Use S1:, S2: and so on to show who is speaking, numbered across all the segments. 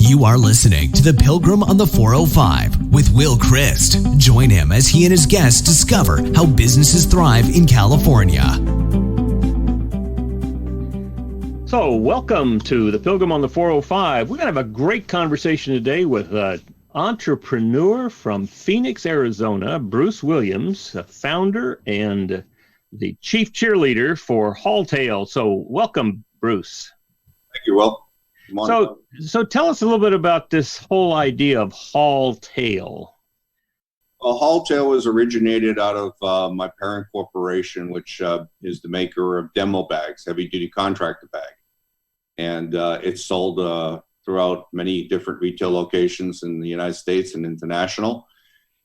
S1: You are listening to The Pilgrim on the 405 with Will Christ. Join him as he and his guests discover how businesses thrive in California.
S2: So, welcome to The Pilgrim on the 405. We're going to have a great conversation today with an entrepreneur from Phoenix, Arizona, Bruce Williams, a founder and the chief cheerleader for Haultail. So, welcome, Bruce.
S3: Thank you, Will.
S2: So tell us a little bit about this whole idea of Haultail.
S3: Well, Haultail was originated out of my parent corporation, which is the maker of demo bags, heavy-duty contractor bag. And it's sold throughout many different retail locations in the United States and international.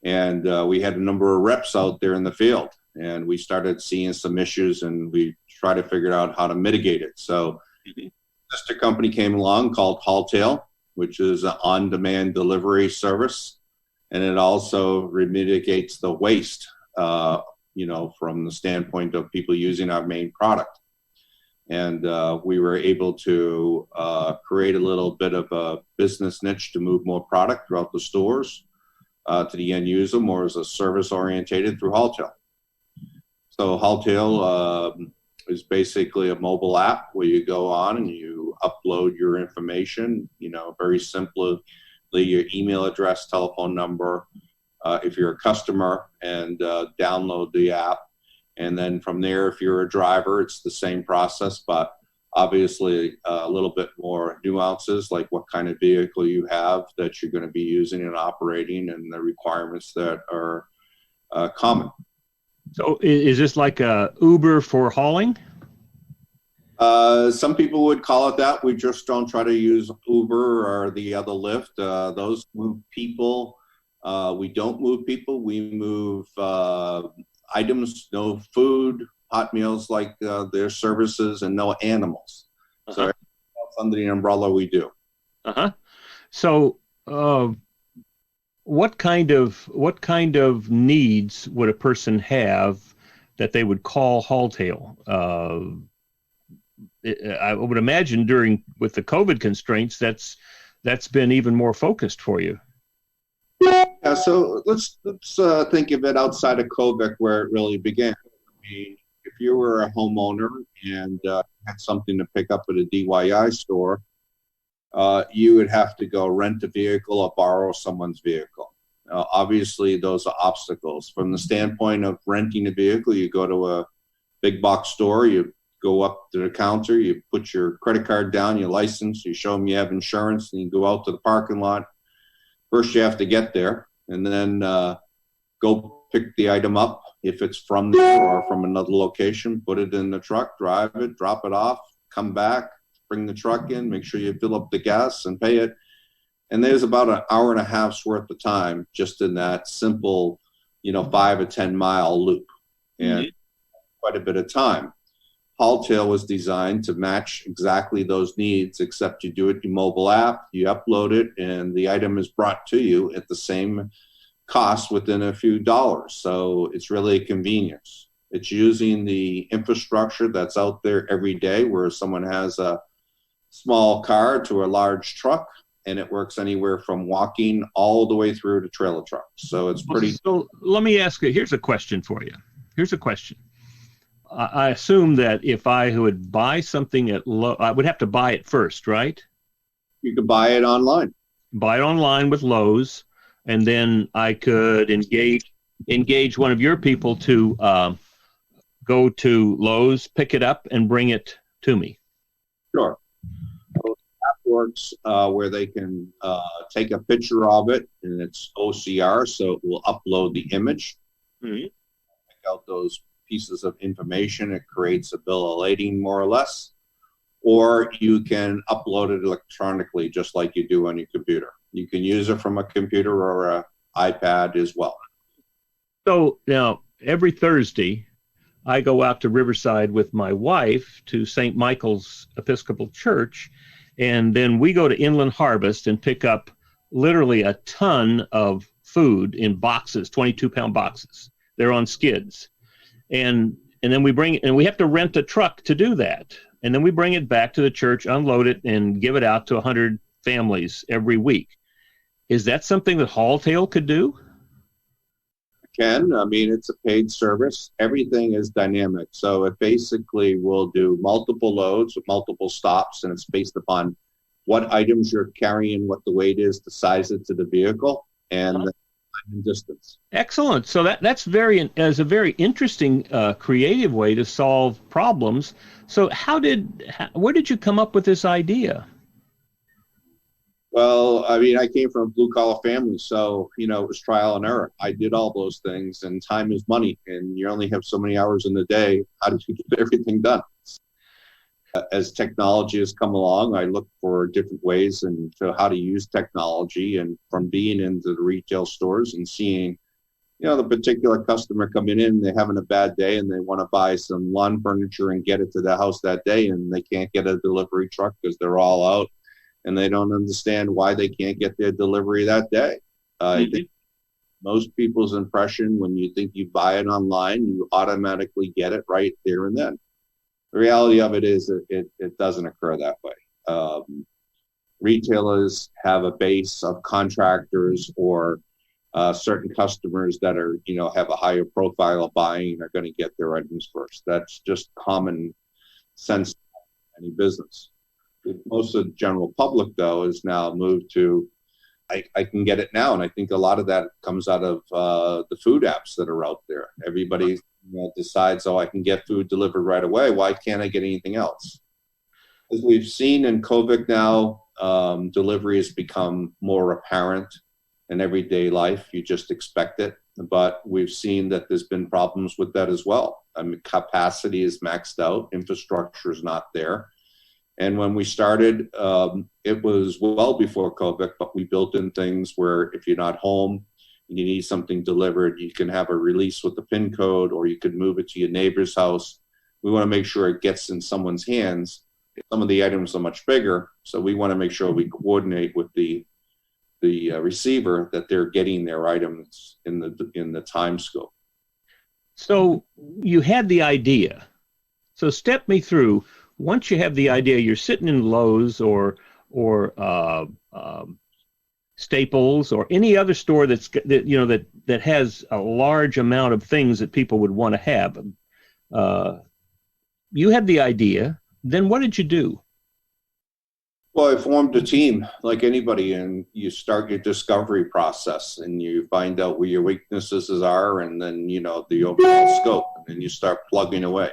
S3: And we had a number of reps out there in the field. And we started seeing some issues, and we tried to figure out how to mitigate it. So sister company came along called Haultail, which is an on-demand delivery service, and it also mitigates the waste, from the standpoint of people using our main product. And we were able to create a little bit of a business niche to move more product throughout the stores to the end user, more as a service orientated through Haultail. So Haultail is basically a mobile app where you go on and you upload your information, very simply, your email address, telephone number, if you're a customer, and download the app. And then from there, if you're a driver, it's the same process, but obviously a little bit more nuances, like what kind of vehicle you have that you're going to be using and operating, and the requirements that are common.
S2: So is this like a Uber for hauling?
S3: Some people would call it that. We just don't try to use Uber or the other Lyft. Those move people. We don't move people. We move items, no food, hot meals like their services, and no animals. Uh-huh. So that's under the umbrella we do.
S2: Uh-huh. So what kind of needs would a person have that they would call Haultail? I would imagine with the COVID constraints, that's been even more focused for you.
S3: Yeah, so let's think of it outside of COVID, where it really began. I mean, if you were a homeowner and had something to pick up at a DIY store, you would have to go rent a vehicle or borrow someone's vehicle. Obviously, those are obstacles. From the standpoint of renting a vehicle, you go to a big box store, you go up to the counter, you put your credit card down, your license, you show them you have insurance, and you go out to the parking lot. First, you have to get there, and then go pick the item up. If it's from there or from another location, put it in the truck, drive it, drop it off, come back, bring the truck in, make sure you fill up the gas and pay it. And there's about an hour and a half's worth of time just in that simple, 5 or 10 mile loop, and quite a bit of time. Haultail was designed to match exactly those needs, except you do it in mobile app, you upload it, and the item is brought to you at the same cost within a few dollars. So it's really a convenience. It's using the infrastructure that's out there every day, where someone has a small car to a large truck, and it works anywhere from walking all the way through to trailer trucks. So it's pretty...
S2: So let me ask you, here's a question for you. I assume that if I would buy something at Lowe, I would have to buy it first, right?
S3: You could buy it online.
S2: Buy it online with Lowe's, and then I could engage one of your people to go to Lowe's, pick it up, and bring it to me.
S3: Sure. So the app works where they can take a picture of it, and it's OCR, so it will upload the image. Mm-hmm. Pick out those pieces of information. It creates a bill of lading, more or less, or you can upload it electronically just like you do on your computer. You can use it from a computer or an iPad as well.
S2: So now every Thursday I go out to Riverside with my wife to St. Michael's Episcopal Church, and then we go to Inland Harvest and pick up literally a ton of food in boxes, 22-pound boxes. They're on skids. And then we bring it, and we have to rent a truck to do that. And then we bring it back to the church, unload it, and give it out to 100 families every week. Is that something that Haultail could do?
S3: Can. I mean, it's a paid service. Everything is dynamic. So it basically will do multiple loads with multiple stops, and it's based upon what items you're carrying, what the weight is, to size it to the vehicle, and the time and distance.
S2: Excellent. So that's a very interesting, creative way to solve problems. So where did you come up with this idea?
S3: Well, I mean, I came from a blue-collar family, so, it was trial and error. I did all those things, and time is money, and you only have so many hours in the day. How do you get everything done? As technology has come along, I look for different ways and to how to use technology, and from being into the retail stores and seeing, the particular customer coming in, they're having a bad day and they want to buy some lawn furniture and get it to the house that day, and they can't get a delivery truck because they're all out. And they don't understand why they can't get their delivery that day. I think most people's impression, when you think you buy it online, you automatically get it right there and then. The reality of it is that it doesn't occur that way. Retailers have a base of contractors or certain customers that are, have a higher profile of buying and are going to get their items first. That's just common sense in any business. Most of the general public, though, is now moved to, I can get it now. And I think a lot of that comes out of the food apps that are out there. Everybody decides, I can get food delivered right away. Why can't I get anything else? As we've seen in COVID now, delivery has become more apparent in everyday life. You just expect it. But we've seen that there's been problems with that as well. I mean, capacity is maxed out. Infrastructure is not there. And when we started, it was well before COVID, but we built in things where if you're not home and you need something delivered, you can have a release with the PIN code, or you could move it to your neighbor's house. We want to make sure it gets in someone's hands. Some of the items are much bigger, so we want to make sure we coordinate with the receiver that they're getting their items in the time scope. So
S2: you had the idea. So step me through. Once you have the idea, you're sitting in Lowe's or Staples or any other store that has a large amount of things that people would want to have. You had the idea. Then what did you do?
S3: Well, I formed a team like anybody, and you start your discovery process, and you find out where your weaknesses are, and then the overall scope, and then you start plugging away.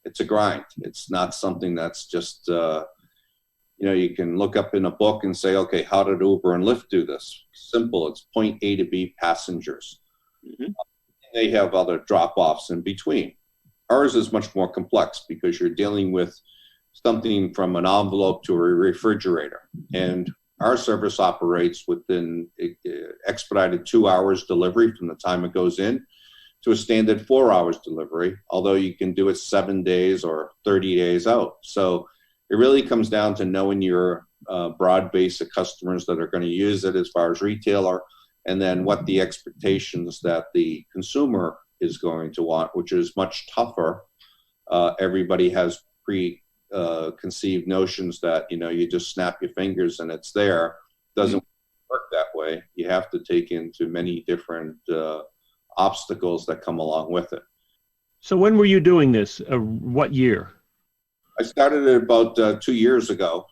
S3: It's a grind. It's not something that's just, you can look up in a book and say, okay, how did Uber and Lyft do this? Simple. It's point A to B passengers. Mm-hmm. They have other drop-offs in between. Ours is much more complex because you're dealing with something from an envelope to a refrigerator. And our service operates within expedited 2 hours delivery from the time it goes in to a standard 4 hours delivery, although you can do it 7 days or 30 days out. So it really comes down to knowing your broad base of customers that are going to use it as far as retailer, and then what the expectations that the consumer is going to want, which is much tougher. Everybody has preconceived notions that, you just snap your fingers and it's there. Doesn't work that way. You have to take into many different obstacles that come along with it.
S2: So when were you doing this? What year?
S3: I started it about 2 years ago,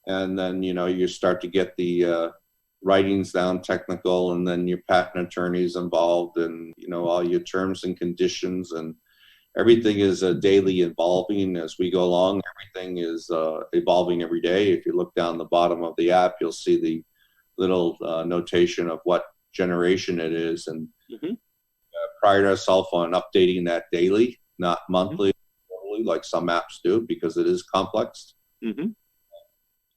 S3: and then, you start to get the writings down technical, and then your patent attorneys involved, and, all your terms and conditions, and everything is daily evolving as we go along. Everything is evolving every day. If you look down the bottom of the app, you'll see the little notation of what generation it is, and pride ourselves on updating that daily, not monthly, quarterly, like some apps do, because it is complex.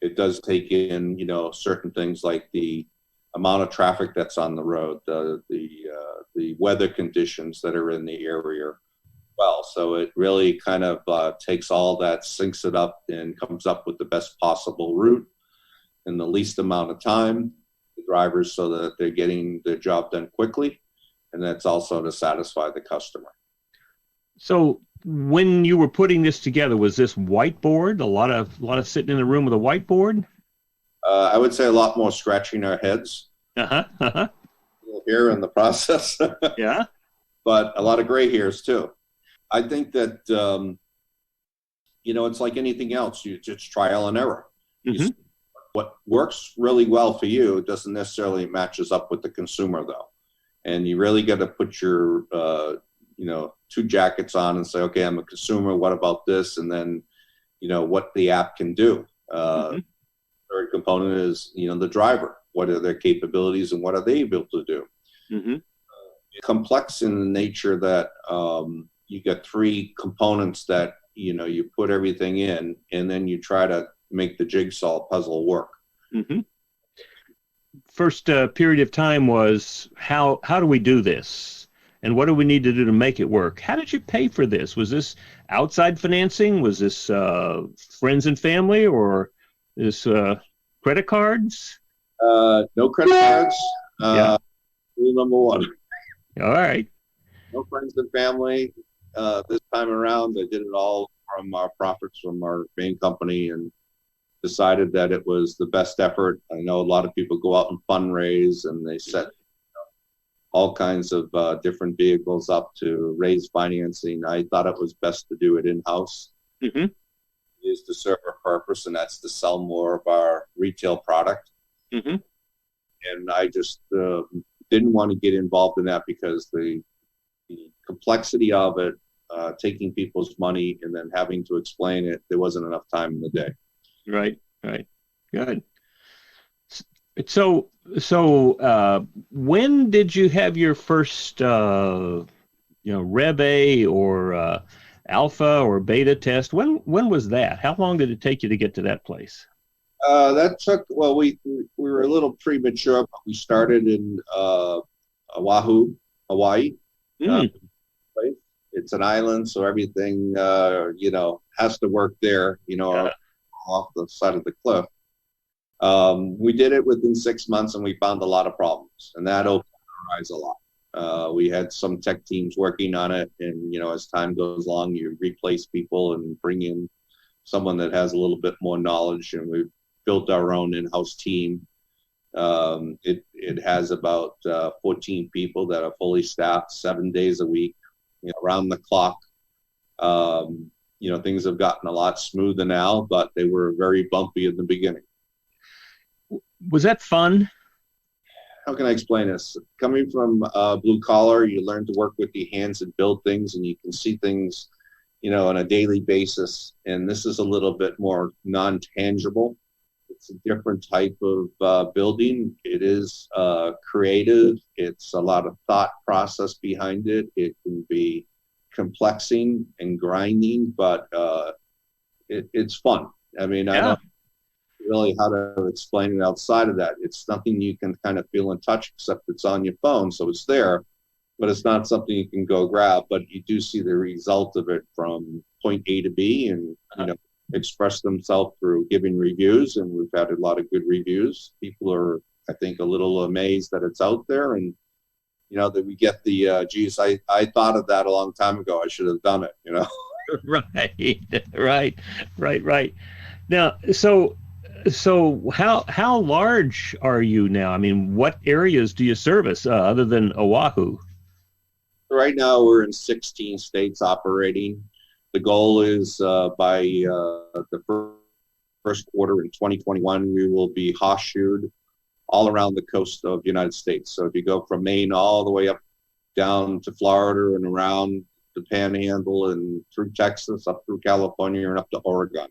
S3: It does take in, certain things like the amount of traffic that's on the road, the weather conditions that are in the area. Well, so it really kind of takes all that, syncs it up, and comes up with the best possible route in the least amount of time. The drivers, so that they're getting their job done quickly, and that's also to satisfy the customer.
S2: So when you were putting this together, was this whiteboard? A lot of sitting in the room with a whiteboard?
S3: I would say a lot more scratching our heads.
S2: Uh-huh. Uh-huh.
S3: Here in the process.
S2: Yeah.
S3: But a lot of gray hairs too. I think that, it's like anything else. You just trial and error.
S2: Mm-hmm.
S3: What works really well for you doesn't necessarily matches up with the consumer, though. And you really got to put your, two jackets on and say, okay, I'm a consumer. What about this? And then, what the app can do. Third component is, the driver. What are their capabilities and what are they able to do?
S2: Mm-hmm.
S3: Complex in the nature that you got three components that, you put everything in and then you try to make the jigsaw puzzle work.
S2: Mm-hmm. First period of time was how do we do this? And what do we need to do to make it work? How did you pay for this? Was this outside financing? Was this friends and family or this credit cards?
S3: No credit cards.
S2: Yeah.
S3: Rule number one.
S2: All right.
S3: No friends and family. This time around, I did it all from our profits from our main company and decided that it was the best effort. I know a lot of people go out and fundraise and they set all kinds of different vehicles up to raise financing. I thought it was best to do it in-house.
S2: Mm-hmm.
S3: It is to serve a purpose, and that's to sell more of our retail product.
S2: Mm-hmm.
S3: And I just didn't want to get involved in that because the complexity of it, taking people's money and then having to explain it, there wasn't enough time in the day.
S2: Right. Good. So when did you have your first, Rev A or alpha or beta test? When was that? How long did it take you to get to that place?
S3: That took, we were a little premature, but we started in Oahu, Hawaii. It's an island, so everything, has to work there, off the side of the cliff. We did it within 6 months and we found a lot of problems, and that opened our eyes a lot. We had some tech teams working on it, and, as time goes along, you replace people and bring in someone that has a little bit more knowledge, and we've built our own in-house team. It has about 14 people that are fully staffed 7 days a week, around the clock. Things have gotten a lot smoother now, but they were very bumpy in the beginning.
S2: Was that fun?
S3: How can I explain this? Coming from blue collar, you learn to work with your hands and build things, and you can see things, on a daily basis. And this is a little bit more non-tangible. It's a different type of building. It is creative. It's a lot of thought process behind it. It can be complexing and grinding, but it's fun. I mean, I don't know really how to explain it outside of that. It's nothing you can kind of feel and touch, except it's on your phone, so it's there, but it's not something you can go grab. But you do see the result of it from point A to B, and express themselves through giving reviews, and we've had a lot of good reviews. People are, I think, a little amazed that it's out there, and that we get the geez, I thought of that a long time ago. I should have done it.
S2: Right. Now, so how large are you now? I mean, what areas do you service other than Oahu?
S3: Right now, we're in 16 states operating. The goal is by the first quarter in 2021, we will be horseshoed all around the coast of the United States. So if you go from Maine all the way up down to Florida and around the Panhandle and through Texas, up through California and up to Oregon.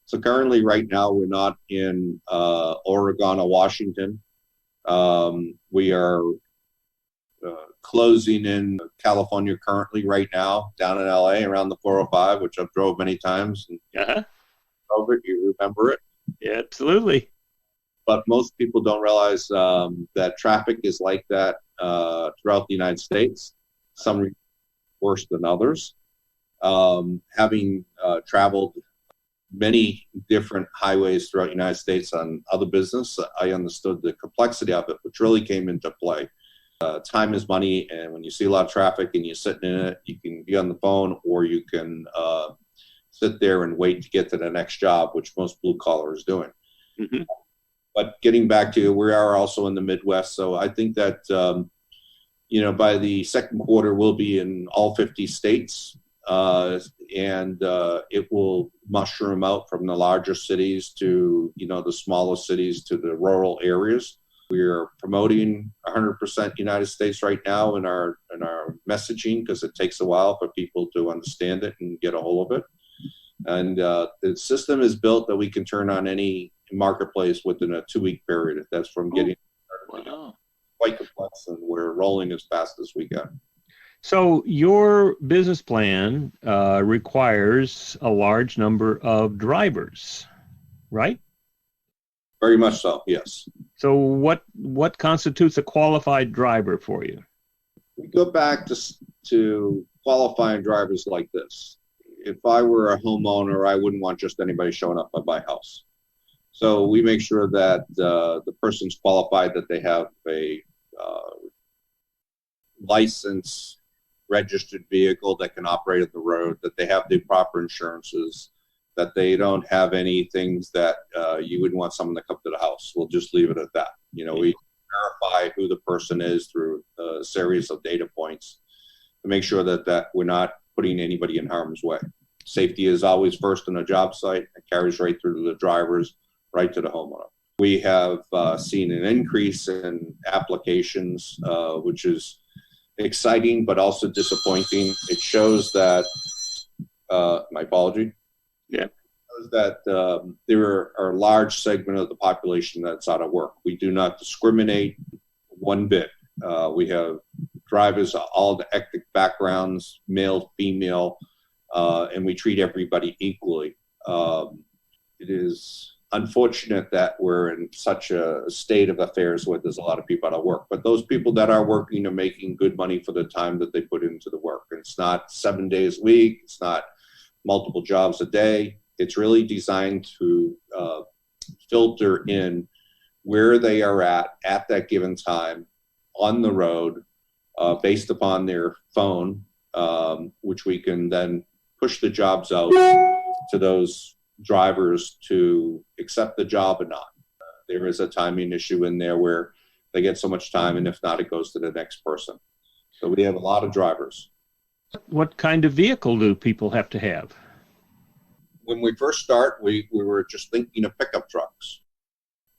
S3: So currently right now, we're not in Oregon or Washington. We are closing in California currently right now, down in LA around the 405, which I've drove many times. And over it, you remember it?
S2: Yeah, absolutely.
S3: But most people don't realize that traffic is like that throughout the United States. Some worse than others. Having traveled many different highways throughout the United States on other business, I understood the complexity of it, which really came into play. Time is money, and when you see a lot of traffic and you're sitting in it, you can be on the phone or you can sit there and wait to get to the next job, which most blue collar is doing.
S2: Mm-hmm.
S3: But getting back to, we are also in the Midwest, so I think that by the second quarter we'll be in all 50 states, and it will mushroom out from the larger cities to the smaller cities to the rural areas. We are promoting 100% United States right now in our messaging, because it takes a while for people to understand it and get a hold of it. And the system is built that we can turn on any marketplace within a 2-week period. That's from getting started.
S2: Wow.
S3: Quite complex, and we're rolling as fast as we can.
S2: So your business plan requires a large number of drivers, right?
S3: Very much so, yes.
S2: So what constitutes a qualified driver for you?
S3: We go back to qualifying drivers like this. If I were a homeowner, I wouldn't want just anybody showing up at my house. So we make sure that the person's qualified, that they have a licensed, registered vehicle that can operate on the road, that they have the proper insurances, that they don't have any things that you wouldn't want someone to come to the house. We'll just leave it at that. We verify who the person is through a series of data points to make sure that we're not putting anybody in harm's way. Safety is always first on a job site. It carries right through to the drivers, right to the homeowner. We have seen an increase in applications, which is exciting but also disappointing. It shows that, my apology.
S2: Yeah.
S3: That there are a large segment of the population that's out of work. We do not discriminate one bit. We have drivers of all the ethnic backgrounds, male, female, and we treat everybody equally. It is unfortunate that we're in such a state of affairs where there's a lot of people out of work. But those people that are working are making good money for the time that they put into the work. And it's not 7 days a week. It's not multiple jobs a day. It's really designed to filter in where they are at that given time on the road, based upon their phone, which we can then push the jobs out to those drivers to accept the job or not. There is a timing issue in there where they get so much time, and if not, it goes to the next person. So we have a lot of drivers.
S2: What kind of vehicle do people have to have?
S3: When we first start, we were just thinking of pickup trucks.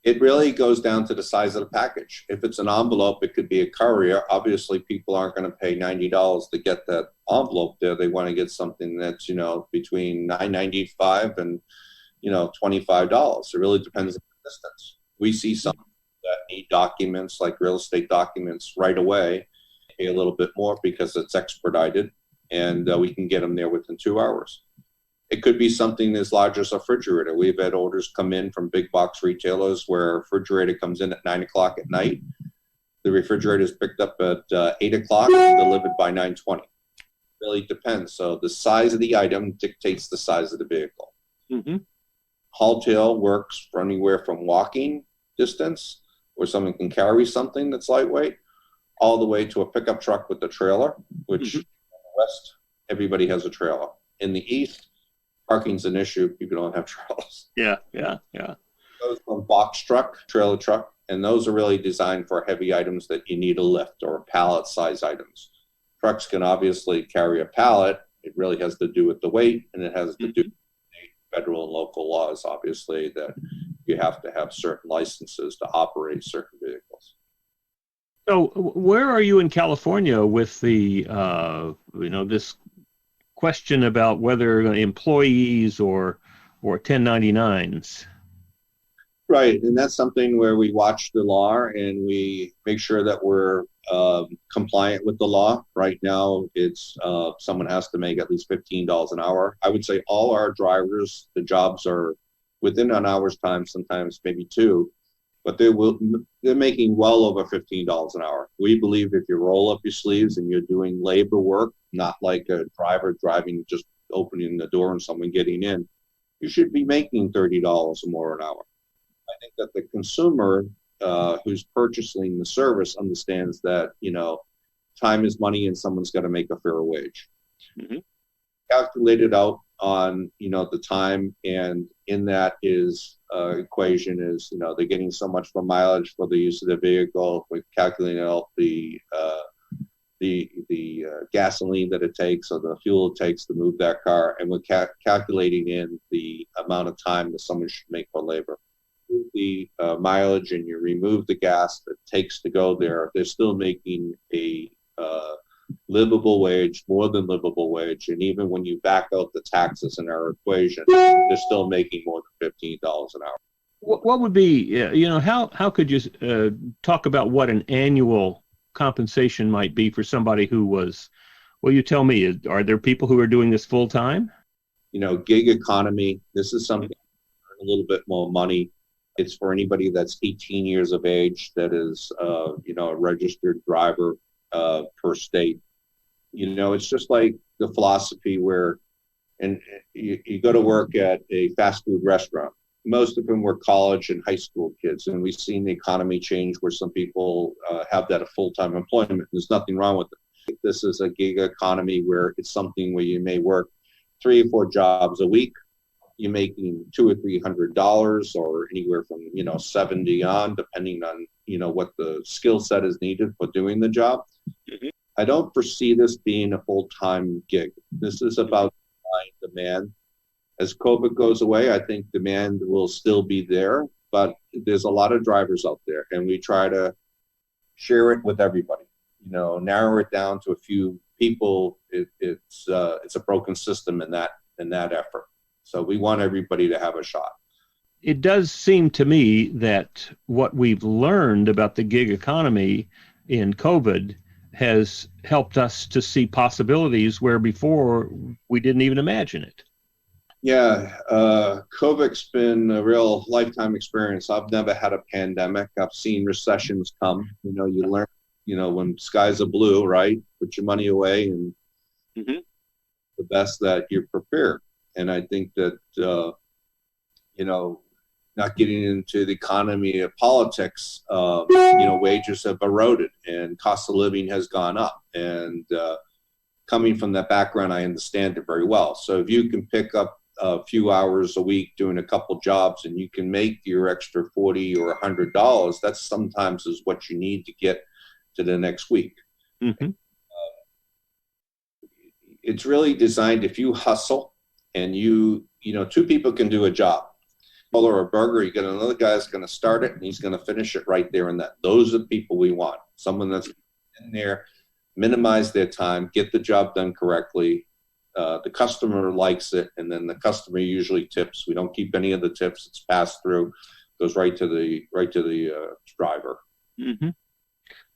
S3: It really goes down to the size of the package. If it's an envelope, it could be a courier. Obviously, people aren't going to pay $90 to get that envelope there. They want to get something that's, between $9.95 and, $25. It really depends on the distance. We see some that need documents, like real estate documents, right away. Pay a little bit more because it's expedited, and we can get them there within 2 hours. It could be something as large as a refrigerator. We've had orders come in from big box retailers where a refrigerator comes in at 9 o'clock at night. The refrigerator is picked up at 8 o'clock and delivered by 9:20. It really depends. So the size of the item dictates the size of the vehicle.
S2: Mm-hmm.
S3: Haultail works for anywhere from walking distance, where someone can carry something that's lightweight, all the way to a pickup truck with a trailer, which in the West, everybody has a trailer. In the East, parking's an issue. People don't have trailers.
S2: Yeah.
S3: Those from box truck, trailer truck, and those are really designed for heavy items that you need a lift, or pallet size items. Trucks can obviously carry a pallet. It really has to do with the weight, and it has to do with federal and local laws, obviously, that you have to have certain licenses to operate certain vehicles.
S2: So where are you in California with the, this question about whether employees or 1099s?
S3: Right, and that's something where we watch the law and we make sure that we're compliant with the law. Right now, it's someone has to make at least $15 an hour. I would say all our drivers, the jobs are within an hour's time, sometimes maybe 2, but they're making well over $15 an hour. We believe if you roll up your sleeves and you're doing labor work, not like a driver driving, just opening the door and someone getting in, you should be making $30 or more an hour. I think that the consumer who's purchasing the service understands that, time is money and someone's got to make a fair wage. Mm-hmm. Calculated out on, the time, and in that is equation is, they're getting so much for mileage for the use of the vehicle. We're calculating out the gasoline that it takes or the fuel it takes to move that car, and we're calculating in the amount of time that someone should make for labor. The mileage and you remove the gas that it takes to go there, they're still making a livable wage, more than livable wage, and even when you back out the taxes in our equation, they're still making more than $15 an hour.
S2: What would be, how could you talk about what an annual compensation might be for somebody who was, well, you tell me, are there people who are doing this full time?
S3: Gig economy, this is something a little bit more money. It's for anybody that's 18 years of age that is, a registered driver per state. It's just like the philosophy where, and you go to work at a fast food restaurant. Most of them were college and high school kids, and we've seen the economy change where some people have that a full-time employment. There's nothing wrong with it. This is a gig economy where it's something where you may work 3 or 4 jobs a week. You're making $200 or $300, or anywhere from 70 on, depending on what the skill set is needed for doing the job. Mm-hmm. I don't foresee this being a full-time gig. This is about demand. As COVID goes away, I think demand will still be there, but there's a lot of drivers out there, and we try to share it with everybody. Narrow it down to a few people. It's a broken system in that effort. So we want everybody to have a shot.
S2: It does seem to me that what we've learned about the gig economy in COVID has helped us to see possibilities where before we didn't even imagine it.
S3: Yeah, COVID's been a real lifetime experience. I've never had a pandemic. I've seen recessions come. You learn, when skies are blue, right? Put your money away, and mm-hmm. the best that you're prepared. And I think that, not getting into the economy of politics, wages have eroded and cost of living has gone up. And coming from that background, I understand it very well. So if you can pick up a few hours a week doing a couple jobs and you can make your extra $40 or $100, that sometimes is what you need to get to the next week. Mm-hmm. It's really designed, if you hustle and two people can do a job, or a burger, you get another guy that's going to start it and he's going to finish it right there and that. Those are the people we want. Someone that's in there, minimize their time, get the job done correctly. The customer likes it, and then the customer usually tips. We don't keep any of the tips. It's passed through, goes right to the driver.
S2: Mm-hmm.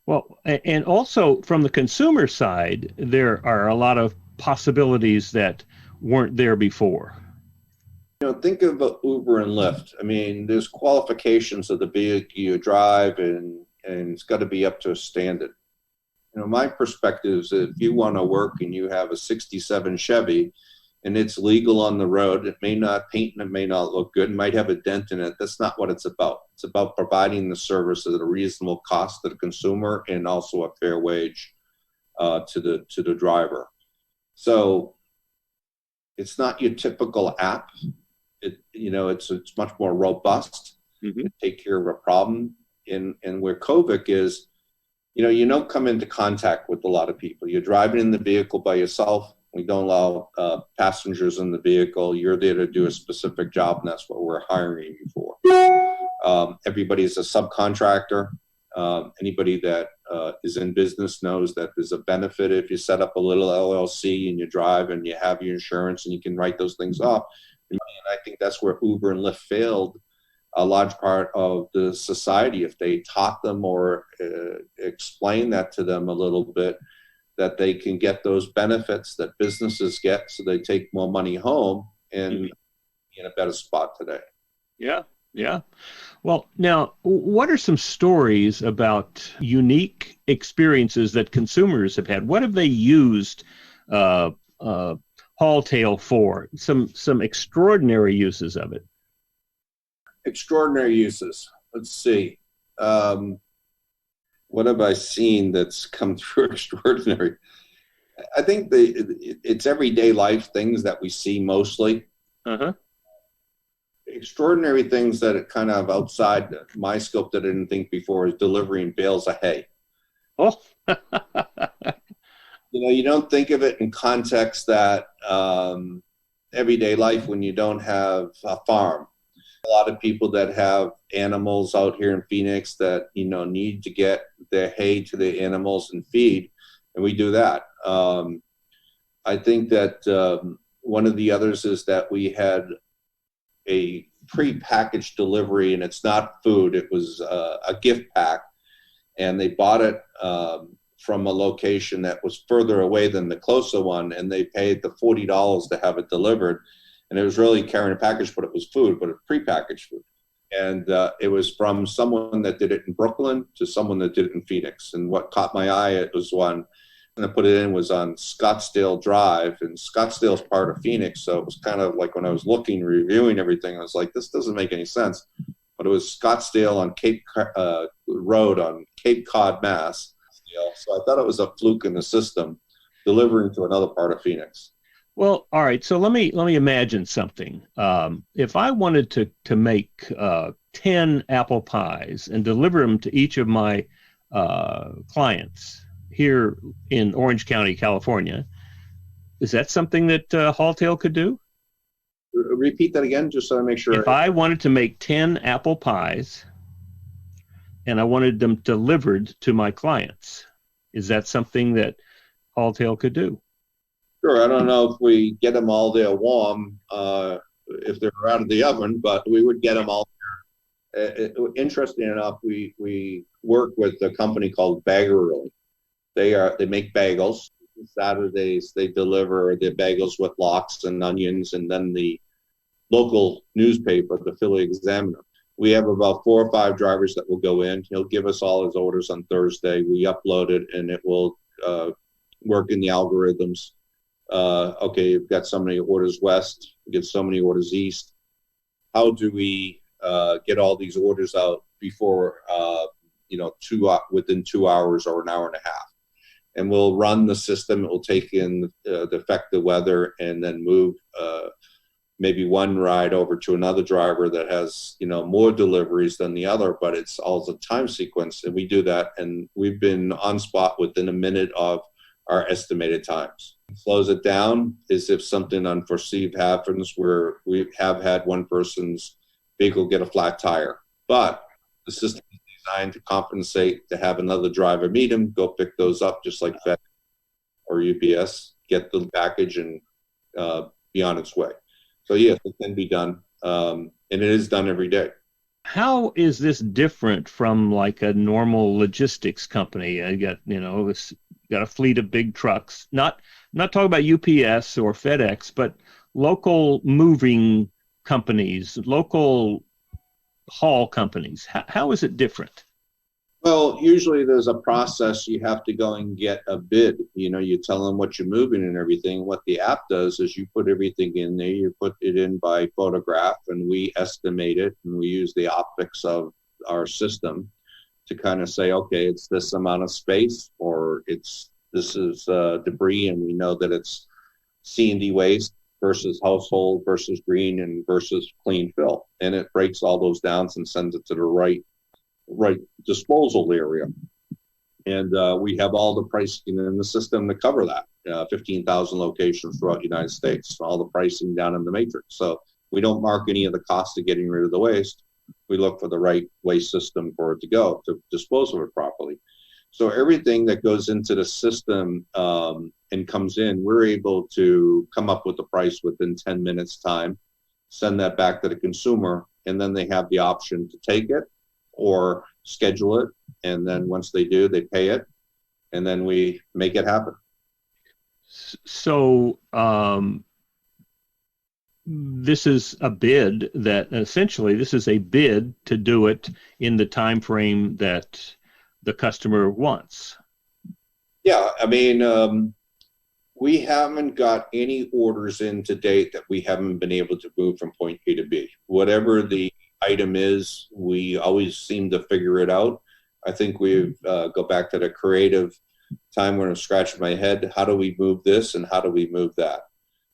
S2: Well, and also from the consumer side, there are a lot of possibilities that weren't there before.
S3: Think of Uber and Lyft. I mean, there's qualifications of the vehicle you drive, and it's got to be up to a standard. My perspective is that if you want to work and you have a 67 Chevy and it's legal on the road, it may not paint and it may not look good, it might have a dent in it. That's not what it's about. It's about providing the service at a reasonable cost to the consumer and also a fair wage to the driver. So it's not your typical app. It's much more robust. Mm-hmm. To take care of a problem. And where COVID is, you don't come into contact with a lot of people. You're driving in the vehicle by yourself. We don't allow passengers in the vehicle. You're there to do a specific job, and that's what we're hiring you for. Everybody's a subcontractor. Anybody that is in business knows that there's a benefit if you set up a little LLC and you drive and you have your insurance and you can write those things off. And I think that's where Uber and Lyft failed a large part of the society. If they taught them or explained that to them a little bit, that they can get those benefits that businesses get, so they take more money home and in a better spot today.
S2: Yeah. Well, now, what are some stories about unique experiences that consumers have had? What have they used Haultail for? Some extraordinary uses of it.
S3: Extraordinary uses. Let's see. What have I seen that's come through extraordinary? I think it's everyday life things that we see mostly.
S2: Uh-huh.
S3: Extraordinary things that are kind of outside my scope that I didn't think before is delivering bales of hay.
S2: Oh.
S3: You don't think of it in context that everyday life when you don't have a farm. A lot of people that have animals out here in Phoenix that, need to get their hay to the animals and feed, and we do that. I think that one of the others is that we had a pre-packaged delivery, and it's not food. It was a gift pack, and they bought it from a location that was further away than the closer one, and they paid the $40 to have it delivered. And it was really carrying a package, but it was food, but it's pre-packaged food. And it was from someone that did it in Brooklyn to someone that did it in Phoenix. And what caught my eye, it was one, and I put it in, was on Scottsdale Drive, and Scottsdale's part of Phoenix. So it was kind of like when I was reviewing everything, I was like, this doesn't make any sense. But it was Scottsdale on Cape Road on Cape Cod, Mass. So I thought it was a fluke in the system, delivering to another part of Phoenix.
S2: Well, all right. So let me imagine something. If I wanted to make 10 apple pies and deliver them to each of my clients here in Orange County, California, is that something that Haultail could do?
S3: Repeat that again, just so I make sure.
S2: If I wanted to make 10 apple pies and I wanted them delivered to my clients, is that something that Haultail could do?
S3: Sure. I don't know if we get them all there warm, if they're out of the oven, but we would get them all there. Interesting enough, we work with a company called Baggerly. They make bagels. Saturdays they deliver their bagels with lox and onions, and then the local newspaper, the Philly Examiner. We have about 4 or 5 drivers that will go in. He'll give us all his orders on Thursday. We upload it, and it will work in the algorithms. Okay, you've got so many orders west, you get so many orders east. How do we get all these orders out before, within 2 hours or an hour and a half? And we'll run the system. It will take in the effective weather and then move maybe one ride over to another driver that has, more deliveries than the other, but it's all the time sequence. And we do that. And we've been on spot within a minute of our estimated times. Slows it down is if something unforeseen happens, where we have had one person's vehicle get a flat tire, but the system is designed to compensate, to have another driver meet him, go pick those up, just like FedEx or UPS, get the package and be on its way. So yes, it can be done, and it is done every day.
S2: How is this different from like a normal logistics company? I got a fleet of big trucks. Not talking about UPS or FedEx, but local moving companies, local haul companies. How is it different?
S3: Well, usually there's a process. You have to go and get a bid. You tell them what you're moving and everything. What the app does is you put everything in there. You put it in by photograph, and we estimate it, and we use the optics of our system to kind of say, okay, it's this amount of space, or this is debris, and we know that it's C&D waste versus household versus green and versus clean fill. And it breaks all those down and sends it to the right disposal area. And we have all the pricing in the system to cover that. 15,000 locations throughout the United States, all the pricing down in the matrix. So we don't mark any of the cost of getting rid of the waste. We look for the right waste system for it to go, to dispose of it properly. So everything that goes into the system and comes in, we're able to come up with the price within 10 minutes time, send that back to the consumer, and then they have the option to take it or schedule it. And then once they do, they pay it, and then we make it happen.
S2: So this is a bid that essentially this is a bid to do it in the time frame that the customer wants.
S3: Yeah, I mean, we haven't got any orders in to date that we haven't been able to move from point A to B. Whatever the item is, we always seem to figure it out. I think we go back to the creative time when I'm scratching my head. How do we move this and how do we move that?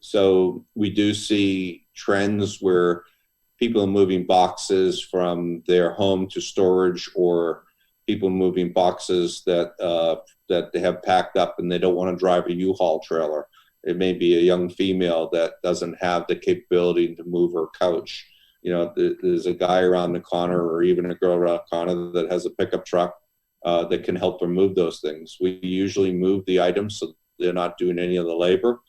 S3: So we do see trends where people are moving boxes from their home to storage, or people moving boxes that they have packed up and they don't want to drive a U-Haul trailer. It may be a young female that doesn't have the capability to move her couch. There's a guy around the corner, or even a girl around the corner, that has a pickup truck that can help them move those things. We usually move the items so they're not doing any of the labor.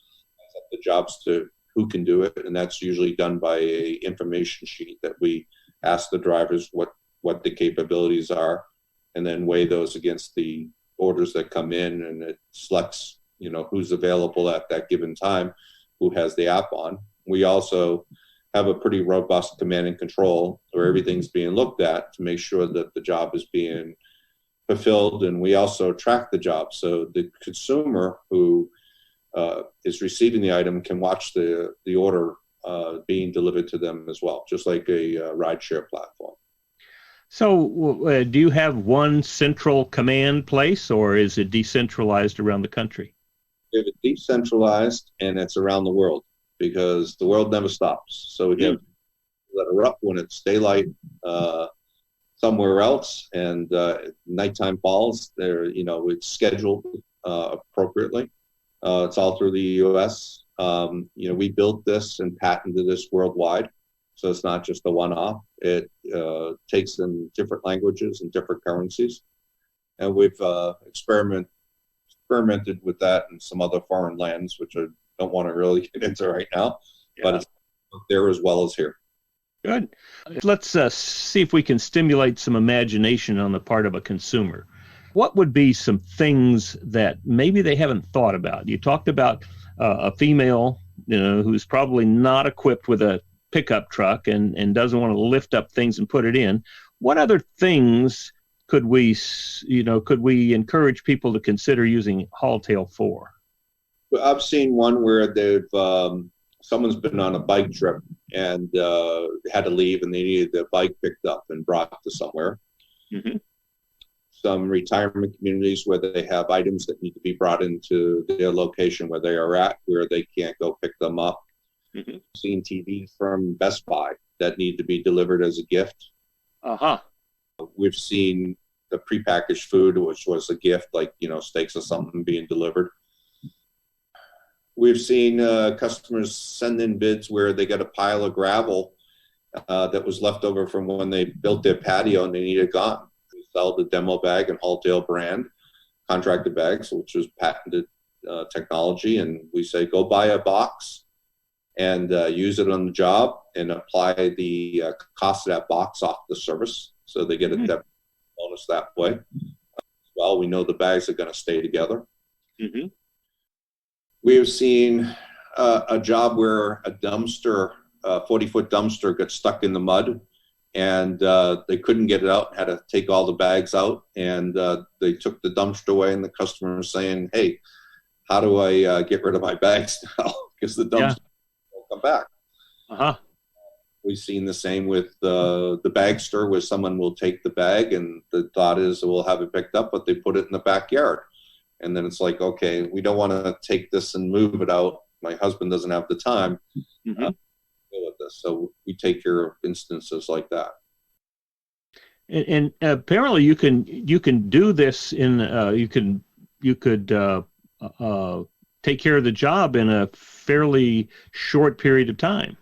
S3: The jobs to who can do it, and that's usually done by a information sheet that we ask the drivers what the capabilities are, and then weigh those against the orders that come in, and it selects who's available at that given time, who has the app on. We also have a pretty robust command and control where everything's being looked at to make sure that the job is being fulfilled, and we also track the job so the consumer who is receiving the item can watch the order being delivered to them as well, just like a rideshare platform.
S2: So do you have one central command place, or is it decentralized around the country?
S3: If it's decentralized, and it's around the world, because the world never stops. So we have let her up when it's daylight somewhere else, and nighttime falls. It's scheduled appropriately. It's all through the U.S. We built this and patented this worldwide, so it's not just a one-off. It takes in different languages and different currencies, and we've experimented with that in some other foreign lands, which I don't want to really get into right now, but it's there as well as here.
S2: Good. Let's see if we can stimulate some imagination on the part of a consumer. What would be some things that maybe they haven't thought about? You talked about a female, who's probably not equipped with a pickup truck and doesn't want to lift up things and put it in. What other things could we encourage people to consider using Haultail for?
S3: Well, I've seen one where someone's been on a bike trip and had to leave, and they needed their bike picked up and brought to somewhere. Mm-hmm. Some retirement communities where they have items that need to be brought into their location where they are at, where they can't go pick them up. Mm-hmm. Seen TVs from Best Buy that need to be delivered as a gift.
S2: Uh-huh.
S3: We've seen the prepackaged food, which was a gift, like, steaks or something being delivered. We've seen customers send in bids where they got a pile of gravel that was left over from when they built their patio and they need it gone. Sell the Demo Bag and Haultail brand contractor bags, which was patented technology, and we say go buy a box and use it on the job and apply the cost of that box off the service, so they get a bonus that way. Well, we know the bags are going to stay together. Mm-hmm. We have seen a job where a dumpster, a 40-foot dumpster, got stuck in the mud, and they couldn't get it out, had to take all the bags out, and they took the dumpster away, and the customer was saying, hey, how do I get rid of my bags now? Because the dumpster won't come back.
S2: Uh-huh.
S3: We've seen the same with the bag store, where someone will take the bag, and the thought is we'll have it picked up, but they put it in the backyard. And then it's like, okay, we don't want to take this and move it out. My husband doesn't have the time. Mm-hmm. With this, so we take care of instances like that.
S2: And apparently, you can do this in you could take care of the job in a fairly short period of time.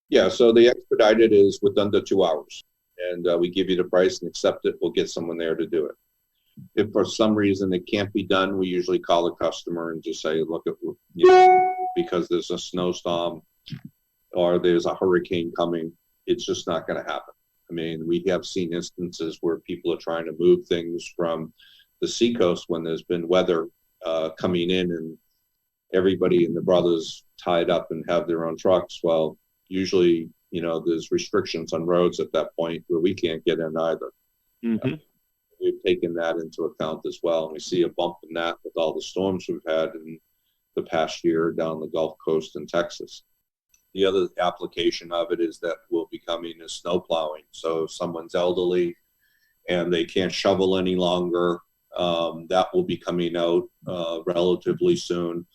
S3: Yeah, so the expedited is with under 2 hours, and we give you the price and accept it. We'll get someone there to do it. If for some reason it can't be done, we usually call the customer and just say, look, because there's a snowstorm or there's a hurricane coming, it's just not going to happen. I mean, we have seen instances where people are trying to move things from the seacoast when there's been weather coming in, and everybody and the brothers tied up and have their own trucks. Well, usually, there's restrictions on roads at that point where we can't get in either. Mm-hmm. We've taken that into account as well. And we see a bump in that with all the storms we've had in the past year down the Gulf Coast in Texas. The other application of it is that will be coming is snow plowing. So if someone's elderly and they can't shovel any longer, that will be coming out relatively soon.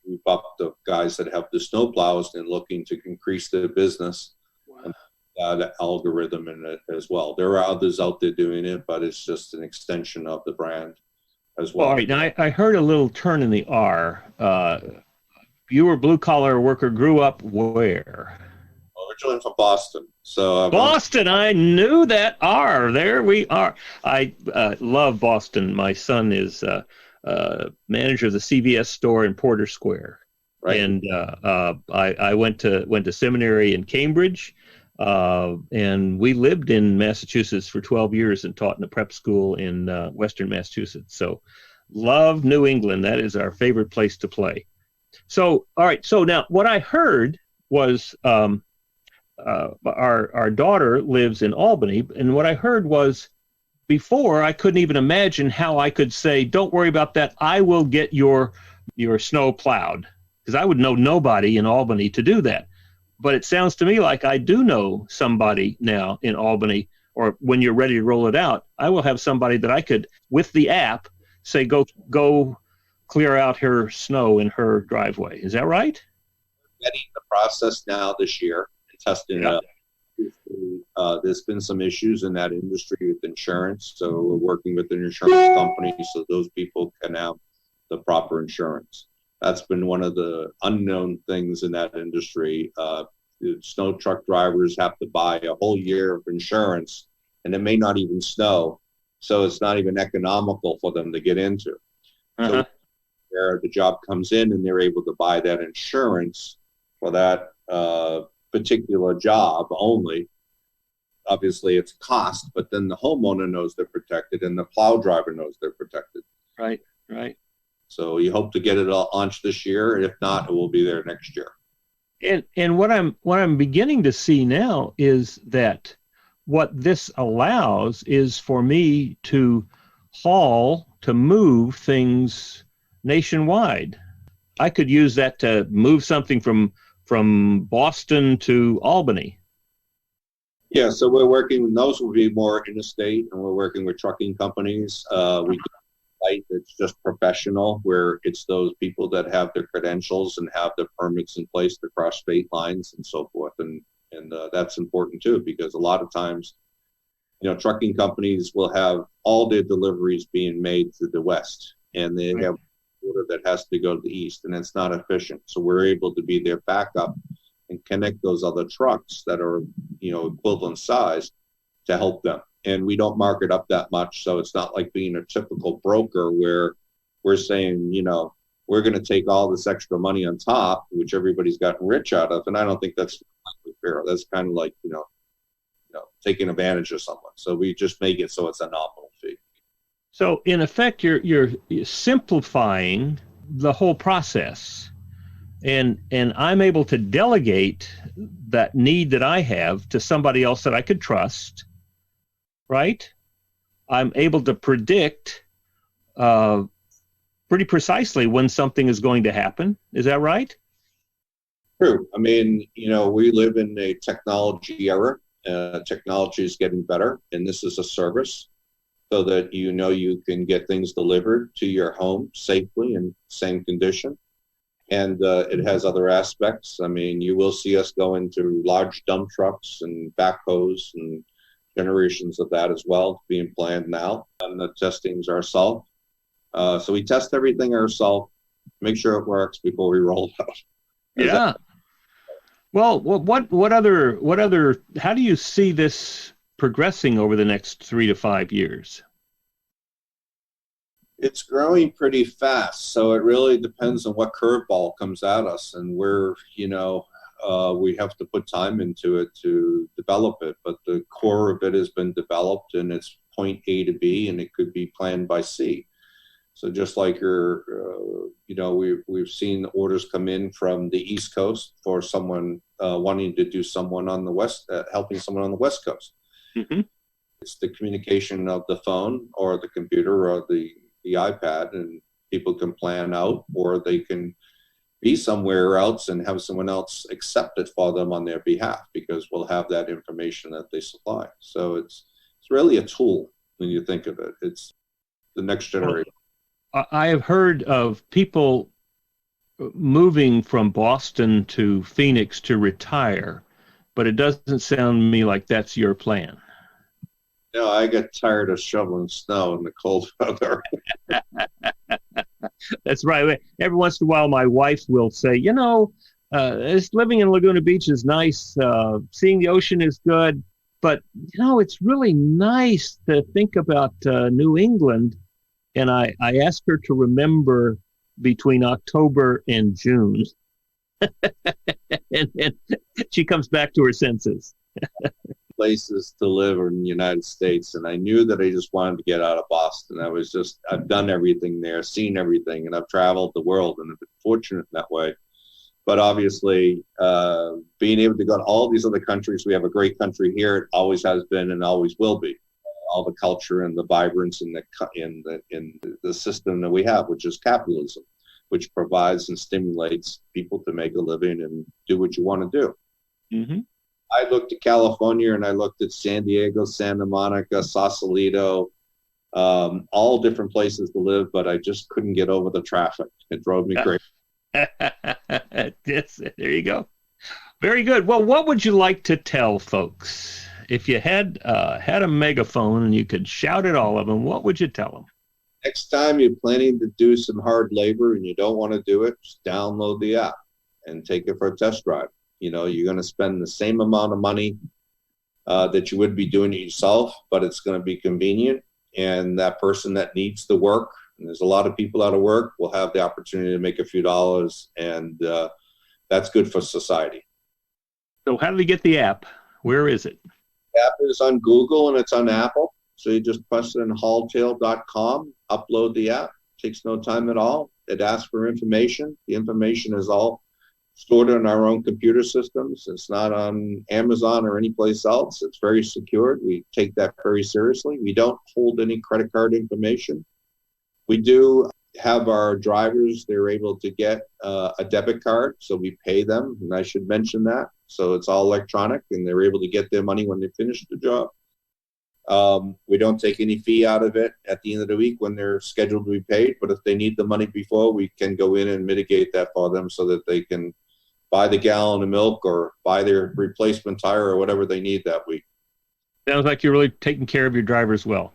S3: We've upped the guys that have the snow plows and looking to increase their business. Wow. The algorithm in it as well. There are others out there doing it, but it's just an extension of the brand as well.
S2: All right. Now, I heard a little turn in the R. You were blue collar worker, grew up where?
S3: Originally from Boston. So
S2: Boston, I knew that R. There we are. I love Boston. My son is manager of the CVS store in Porter Square. Right. And I went to seminary in Cambridge, and we lived in Massachusetts for 12 years and taught in a prep school in Western Massachusetts. So love New England. That is our favorite place to play. So, all right. So now what I heard was our daughter lives in Albany. And what I heard was before I couldn't even imagine how I could say, don't worry about that. I will get your snow plowed, because I would know nobody in Albany to do that. But it sounds to me like I do know somebody now in Albany, or when you're ready to roll it out, I will have somebody that I could, with the app, say, go clear out her snow in her driveway. Is that right?
S3: Getting the process now this year and testing it out. There's been some issues in that industry with insurance, so we're working with an insurance company so those people can have the proper insurance. That's been one of the unknown things in that industry. Snow truck drivers have to buy a whole year of insurance, and it may not even snow, so it's not even economical for them to get into. So where the job comes in and they're able to buy that insurance for that particular job only. Obviously, it's cost, but then the homeowner knows they're protected and the plow driver knows they're protected.
S2: Right.
S3: So you hope to get it all launched this year. If not, it will be there next year.
S2: And what I'm beginning to see now is that what this allows is for me to move things nationwide. I could use that to move something from Boston to Albany.
S3: Yeah, so we're working with those will be more interstate, and we're working with trucking companies. We do a site that's just professional, where it's those people that have their credentials and have their permits in place to cross state lines and so forth. And that's important too, because a lot of times, trucking companies will have all their deliveries being made to the west, and they have order that has to go to the east, and it's not efficient. So we're able to be their backup and connect those other trucks that are, equivalent size to help them. And we don't mark it up that much, so it's not like being a typical broker where we're saying, we're going to take all this extra money on top, which everybody's gotten rich out of, and I don't think that's fair. That's kind of like, taking advantage of someone. So we just make it so it's a nominal fee.
S2: So in effect, you're simplifying the whole process, and I'm able to delegate that need that I have to somebody else that I could trust, right? I'm able to predict pretty precisely when something is going to happen. Is that right?
S3: True. I mean, we live in a technology era. Technology is getting better, and this is a service, so that you can get things delivered to your home safely in same condition. And it has other aspects. I mean, you will see us go into large dump trucks and backhoes and generations of that as well being planned now. And the testings ourselves. So we test everything ourselves, make sure it works before we roll it out.
S2: Yeah. Well, what other, how do you see this progressing over the next 3 to 5 years?
S3: It's growing pretty fast, so it really depends on what curveball comes at us, and we have to put time into it to develop it. But the core of it has been developed, and it's point A to B, and it could be planned by C. So just like we've seen orders come in from the East Coast for someone wanting to do someone on the West, helping someone on the West Coast. Mm-hmm. It's the communication of the phone or the computer or the iPad, and people can plan out, or they can, be somewhere else and have someone else accept it for them on their behalf, because we'll have that information that they supply. So it's really a tool when you think of it. It's the next generation.
S2: Well, I have heard of people moving from Boston to Phoenix to retire, but it doesn't sound to me like that's your plan.
S3: No, I get tired of shoveling snow in the cold weather.
S2: That's right. Every once in a while, my wife will say, living in Laguna Beach is nice. Seeing the ocean is good. But, it's really nice to think about New England. And I ask her to remember between October and June. and she comes back to her senses.
S3: Places to live in the United States, and I knew that I just wanted to get out of Boston. I've done everything there, seen everything, and I've traveled the world, and I've been fortunate in that way. But obviously, being able to go to all these other countries, we have a great country here. It always has been and always will be. All the culture and the vibrance in the system that we have, which is capitalism, which provides and stimulates people to make a living and do what you want to do.
S2: Mm-hmm.
S3: I looked at California, and I looked at San Diego, Santa Monica, Sausalito, all different places to live, but I just couldn't get over the traffic. It drove me crazy.
S2: Yes, there you go. Very good. Well, what would you like to tell folks? If you had a megaphone and you could shout at all of them, what would you tell them?
S3: Next time you're planning to do some hard labor and you don't want to do it, just download the app and take it for a test drive. You're going to spend the same amount of money that you would be doing it yourself, but it's going to be convenient. And that person that needs the work, and there's a lot of people out of work, will have the opportunity to make a few dollars, and that's good for society.
S2: So how do they get the app? Where is it?
S3: The app is on Google and it's on Apple. So you just press it in haultail.com, upload the app. It takes no time at all. It asks for information. The information is all stored in our own computer systems. It's not on Amazon or any place else. It's very secured. We take that very seriously. We don't hold any credit card information. We do have our drivers, they're able to get a debit card, so we pay them, and I should mention that. So it's all electronic, and they're able to get their money when they finish the job. We don't take any fee out of it at the end of the week when they're scheduled to be paid, but if they need the money before, we can go in and mitigate that for them so that they can buy the gallon of milk or buy their replacement tire or whatever they need that week.
S2: Sounds like you're really taking care of your drivers well.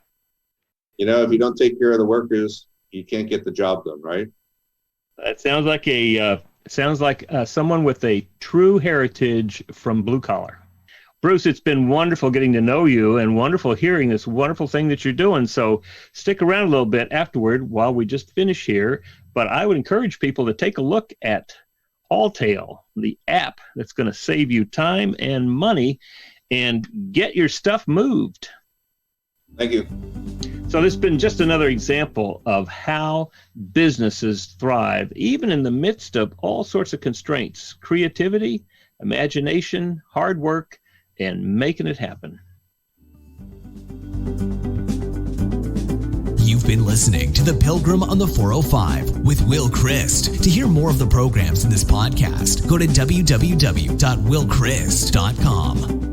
S3: If you don't take care of the workers, you can't get the job done, right?
S2: That sounds like someone with a true heritage from blue collar. Bruce, it's been wonderful getting to know you and wonderful hearing this wonderful thing that you're doing. So stick around a little bit afterward while we just finish here. But I would encourage people to take a look at Haultail, the app that's going to save you time and money and get your stuff moved.
S3: Thank you.
S2: So this has been just another example of how businesses thrive, even in the midst of all sorts of constraints: creativity, imagination, hard work, and making it happen.
S1: You've been listening to The Pilgrim on the 405 with Will Christ. To hear more of the programs in this podcast, go to www.willchrist.com.